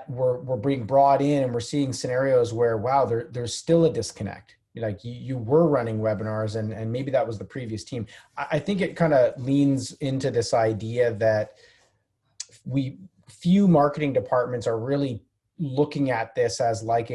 we're being brought in and we're seeing scenarios where, wow, there's still a disconnect. Like you were running webinars and maybe that was the previous team. I think it kind of leans into this idea that few marketing departments are really looking at this as like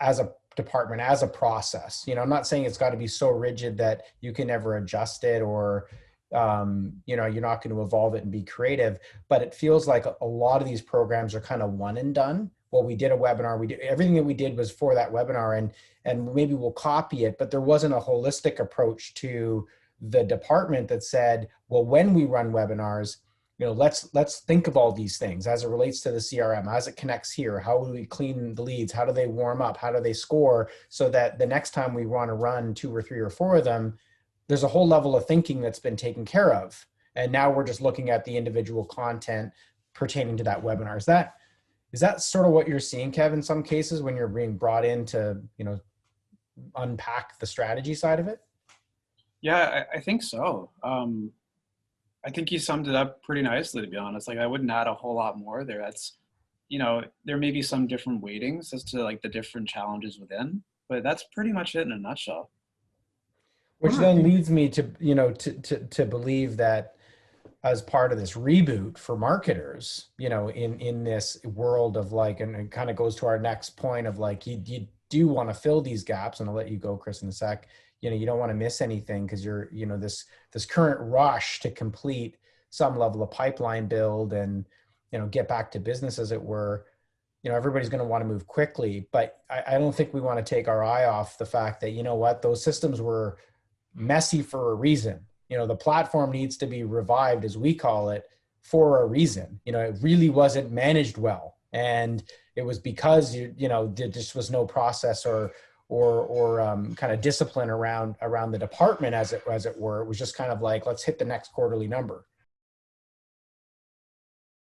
as a department, as a process. I'm not saying it's got to be so rigid that you can never adjust it or you're not going to evolve it and be creative, but it feels like a lot of these programs are kind of one and done. Well, we did a webinar, we did everything that we did was for that webinar, and maybe we'll copy it, but there wasn't a holistic approach to the department that said, well, when we run webinars, let's think of all these things as it relates to the CRM, as it connects here. How do we clean the leads? How do they warm up? How do they score? So that the next time we want to run 2 or 3 or 4 of them, there's a whole level of thinking that's been taken care of. And now we're just looking at the individual content pertaining to that webinar. Is that sort of what you're seeing, Kev, in some cases when you're being brought in to, unpack the strategy side of it? Yeah, I think so. I think you summed it up pretty nicely, to be honest. Like, I wouldn't add a whole lot more there. That's, there may be some different weightings as to like the different challenges within, but that's pretty much it in a nutshell. Which then leads me to, to believe that as part of this reboot for marketers, in this world of like, and it kind of goes to our next point of like, you do want to fill these gaps, and I'll let you go, Chris, in a sec. You don't want to miss anything because you're, this current rush to complete some level of pipeline build and, get back to business as it were. Everybody's going to want to move quickly, but I don't think we want to take our eye off the fact that, those systems were messy for a reason. The platform needs to be revived, as we call it, for a reason. It really wasn't managed well. And it was because, there just was no process or kind of discipline around the department, as it were. It was just kind of like, let's hit the next quarterly number.